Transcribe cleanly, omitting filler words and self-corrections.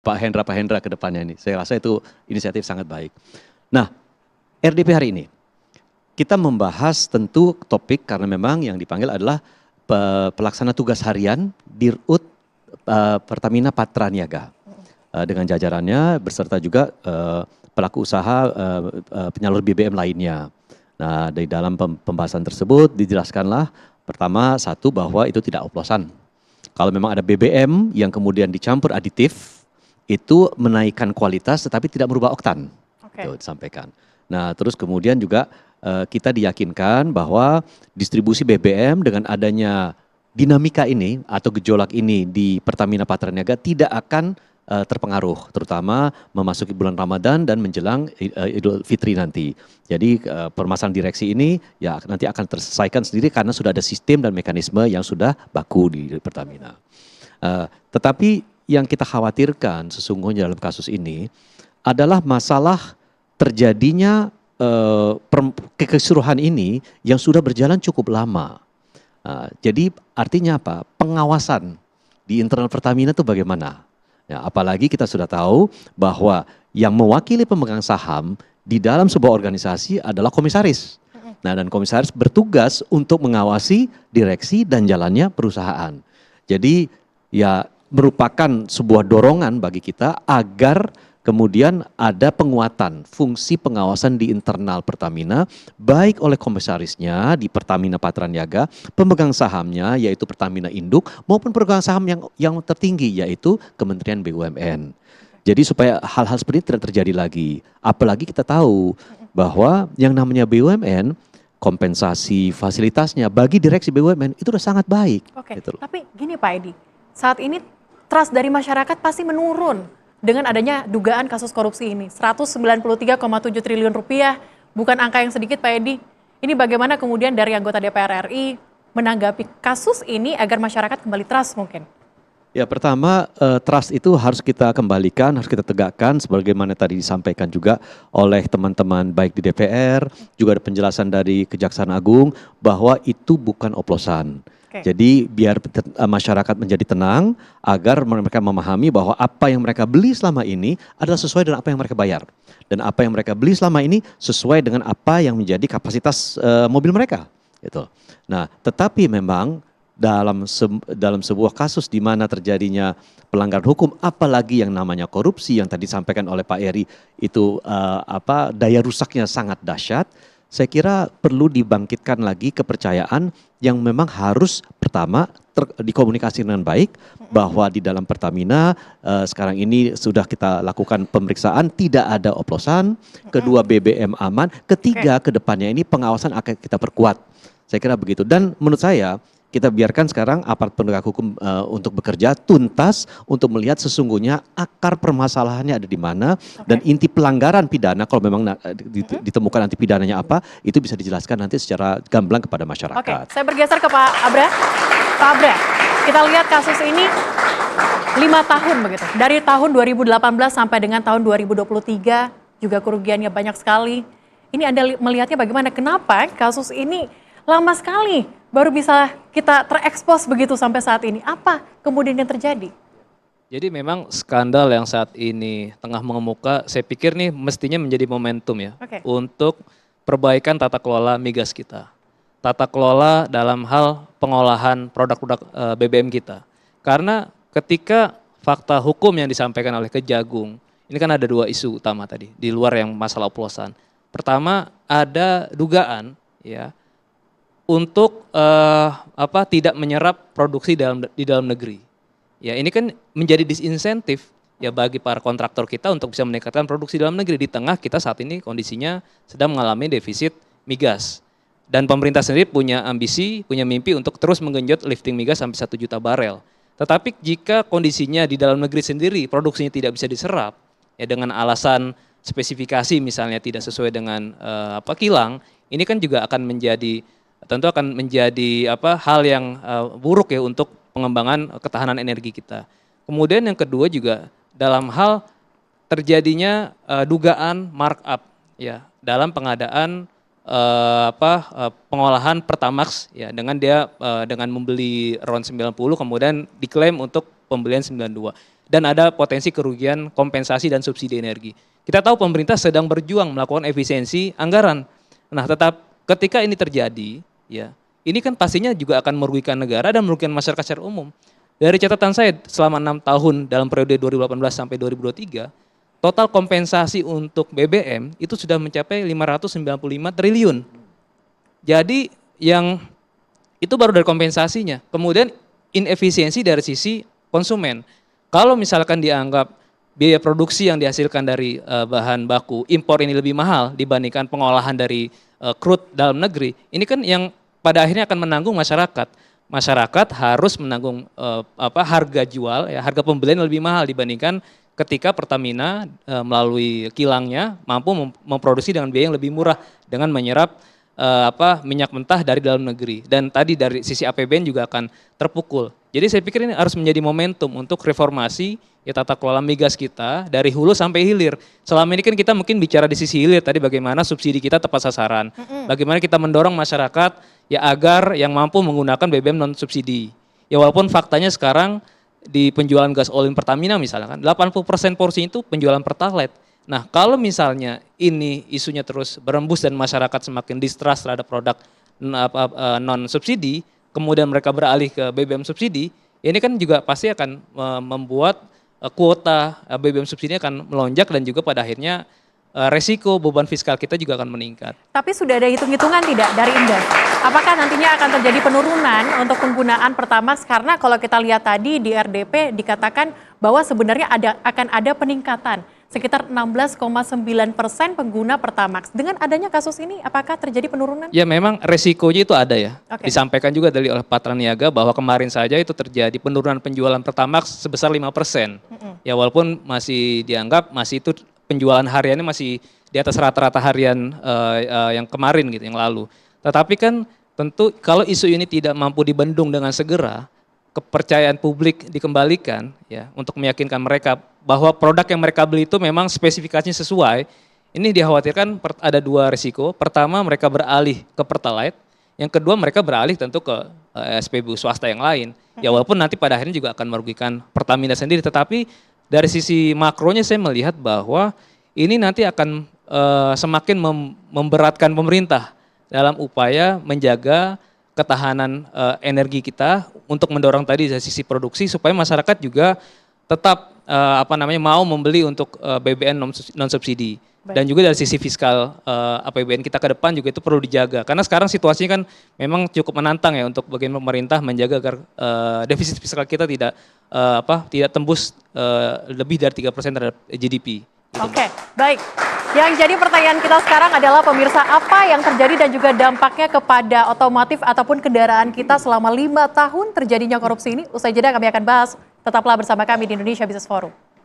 Pak Hendra ke depannya ini. Saya rasa itu inisiatif sangat baik. Nah, RDP hari ini kita membahas tentu topik karena memang yang dipanggil adalah pelaksana tugas harian Dirut Pertamina Patra Niaga dengan jajarannya beserta juga pelaku usaha penyalur BBM lainnya. Nah, dari dalam pembahasan tersebut dijelaskanlah pertama satu bahwa itu tidak oplosan. Kalau memang ada BBM yang kemudian dicampur aditif itu menaikkan kualitas tetapi tidak merubah oktan. Itu disampaikan. Nah, terus kemudian juga kita diyakinkan bahwa distribusi BBM dengan adanya dinamika ini atau gejolak ini di Pertamina Patra Niaga tidak akan terpengaruh, terutama memasuki bulan Ramadan dan menjelang Idul Fitri nanti. Jadi permasalahan direksi ini ya nanti akan terselesaikan sendiri karena sudah ada sistem dan mekanisme yang sudah baku di Pertamina. Tetapi yang kita khawatirkan sesungguhnya dalam kasus ini adalah masalah terjadinya kekeseluruhan ini yang sudah berjalan cukup lama. Jadi artinya apa? Pengawasan di internal Pertamina itu bagaimana? Ya, apalagi kita sudah tahu bahwa yang mewakili pemegang saham di dalam sebuah organisasi adalah komisaris. Nah, dan komisaris bertugas untuk mengawasi direksi dan jalannya perusahaan. Jadi ya merupakan sebuah dorongan bagi kita agar kemudian ada penguatan fungsi pengawasan di internal Pertamina, baik oleh komisarisnya di Pertamina Patra Niaga, pemegang sahamnya yaitu Pertamina Induk, maupun pemegang saham yang tertinggi yaitu Kementerian BUMN. Jadi supaya hal-hal seperti ini tidak terjadi lagi. Apalagi kita tahu bahwa yang namanya BUMN, kompensasi fasilitasnya bagi direksi BUMN itu sudah sangat baik. Oke, Gitu. tapi gini Pak Edi, saat ini trust dari masyarakat pasti menurun. Dengan adanya dugaan kasus korupsi ini, 193,7 triliun rupiah, bukan angka yang sedikit Pak Edi. Ini bagaimana kemudian dari anggota DPR RI menanggapi kasus ini agar masyarakat kembali trust mungkin? Ya pertama trust itu harus kita kembalikan, harus kita tegakkan sebagaimana tadi disampaikan juga oleh teman-teman baik di DPR, juga ada penjelasan dari Kejaksaan Agung bahwa itu bukan oplosan. Jadi biar masyarakat menjadi tenang agar mereka memahami bahwa apa yang mereka beli selama ini adalah sesuai dengan apa yang mereka bayar. Dan apa yang mereka beli selama ini sesuai dengan apa yang menjadi kapasitas mobil mereka. Gitu. Nah, tetapi memang dalam sebuah kasus di mana terjadinya pelanggaran hukum, apalagi yang namanya korupsi yang tadi disampaikan oleh Pak Eri itu daya rusaknya sangat dahsyat. Saya kira perlu dibangkitkan lagi kepercayaan yang memang harus pertama dikomunikasi dengan baik bahwa di dalam Pertamina sekarang ini sudah kita lakukan pemeriksaan tidak ada oplosan, kedua BBM aman, ketiga kedepannya ini pengawasan akan kita perkuat. Saya kira begitu dan menurut saya kita biarkan sekarang aparat penegak hukum untuk bekerja tuntas untuk melihat sesungguhnya akar permasalahannya ada di mana dan inti pelanggaran pidana kalau memang ditemukan nanti pidananya apa itu bisa dijelaskan nanti secara gamblang kepada masyarakat. Oke, saya bergeser ke Pak Abra. Pak Abra, kita lihat kasus ini 5 tahun begitu. Dari tahun 2018 sampai dengan tahun 2023 juga kerugiannya banyak sekali. Ini Anda melihatnya bagaimana? Kenapa kasus ini lama sekali baru bisa kita terekspos begitu sampai saat ini? Apa kemudian yang terjadi? Jadi memang skandal yang saat ini tengah mengemuka, saya pikir nih mestinya menjadi momentum ya untuk perbaikan tata kelola migas kita. Tata kelola dalam hal pengolahan produk-produk BBM kita. Karena ketika fakta hukum yang disampaikan oleh Kejagung, ini kan ada 2 isu utama tadi, di luar yang masalah oplosan. Pertama ada dugaan ya untuk tidak menyerap produksi di dalam negeri. Ya ini kan menjadi disinsentif ya bagi para kontraktor kita untuk bisa meningkatkan produksi dalam negeri di tengah kita saat ini kondisinya sedang mengalami defisit migas. Dan pemerintah sendiri punya ambisi, punya mimpi untuk terus menggenjot lifting migas sampai 1 juta barel. Tetapi jika kondisinya di dalam negeri sendiri produksinya tidak bisa diserap ya dengan alasan spesifikasi misalnya tidak sesuai dengan kilang, ini kan juga akan menjadi hal yang buruk ya untuk pengembangan ketahanan energi kita. Kemudian yang kedua juga dalam hal terjadinya dugaan markup ya dalam pengadaan pengolahan Pertamax ya dengan membeli RON 90 kemudian diklaim untuk pembelian 92. dan ada potensi kerugian kompensasi dan subsidi energi. Kita tahu pemerintah sedang berjuang melakukan efisiensi anggaran. Nah, tetap ketika ini terjadi, ya, ini kan pastinya juga akan merugikan negara dan merugikan masyarakat secara umum. Dari catatan saya selama 6 tahun dalam periode 2018 sampai 2023, total kompensasi untuk BBM itu sudah mencapai 595 triliun. Jadi yang itu baru dari kompensasinya. Kemudian inefisiensi dari sisi konsumen. Kalau misalkan dianggap biaya produksi yang dihasilkan dari bahan baku impor ini lebih mahal dibandingkan pengolahan dari crude dalam negeri, ini kan yang pada akhirnya akan menanggung masyarakat. Masyarakat harus menanggung harga jual, ya, harga pembelian lebih mahal dibandingkan ketika Pertamina melalui kilangnya mampu memproduksi dengan biaya yang lebih murah dengan menyerap minyak mentah dari dalam negeri. Dan tadi dari sisi APBN juga akan terpukul. Jadi saya pikir ini harus menjadi momentum untuk reformasi ya tata kelola migas kita dari hulu sampai hilir. Selama ini kan kita mungkin bicara di sisi hilir tadi bagaimana subsidi kita tepat sasaran. Bagaimana kita mendorong masyarakat ya agar yang mampu menggunakan BBM non subsidi. Ya walaupun faktanya sekarang di penjualan gas olin Pertamina misalnya kan 80% porsi itu penjualan Pertalite. Nah, kalau misalnya ini isunya terus berembus dan masyarakat semakin distrust terhadap produk non subsidi, kemudian mereka beralih ke BBM subsidi, ini kan juga pasti akan membuat kuota BBM subsidi akan melonjak dan juga pada akhirnya resiko beban fiskal kita juga akan meningkat. Tapi sudah ada hitung-hitungan tidak dari Indef? Apakah nantinya akan terjadi penurunan untuk penggunaan Pertamax? Karena kalau kita lihat tadi di RDP dikatakan bahwa sebenarnya akan ada peningkatan sekitar 16,9% pengguna Pertamax. Dengan adanya kasus ini, apakah terjadi penurunan? Ya memang resikonya itu ada ya. Okay. Disampaikan juga oleh Pak Traniaga bahwa kemarin saja itu terjadi penurunan penjualan Pertamax sebesar 5%. Ya walaupun masih dianggap masih itu penjualan hariannya masih di atas rata-rata harian yang kemarin gitu, yang lalu. Tetapi kan tentu kalau isu ini tidak mampu dibendung dengan segera, kepercayaan publik dikembalikan ya untuk meyakinkan mereka bahwa produk yang mereka beli itu memang spesifikasinya sesuai. Ini dikhawatirkan ada dua risiko. Pertama mereka beralih ke Pertalite, yang kedua mereka beralih tentu ke SPBU swasta yang lain. Ya walaupun nanti pada akhirnya juga akan merugikan Pertamina sendiri, tetapi dari sisi makronya saya melihat bahwa ini nanti akan semakin memberatkan pemerintah dalam upaya menjaga ketahanan energi kita untuk mendorong tadi dari sisi produksi supaya masyarakat juga tetap mau membeli untuk BBM non subsidi. Dan juga dari sisi fiskal APBN kita ke depan juga itu perlu dijaga karena sekarang situasinya kan memang cukup menantang ya untuk bagaimana pemerintah menjaga agar defisit fiskal kita tidak tembus lebih dari 3% terhadap GDP. Oke, baik. Yang jadi pertanyaan kita sekarang adalah pemirsa, apa yang terjadi dan juga dampaknya kepada otomotif ataupun kendaraan kita selama 5 tahun terjadinya korupsi ini? Usai jeda kami akan bahas. Tetaplah bersama kami di Indonesia Business Forum.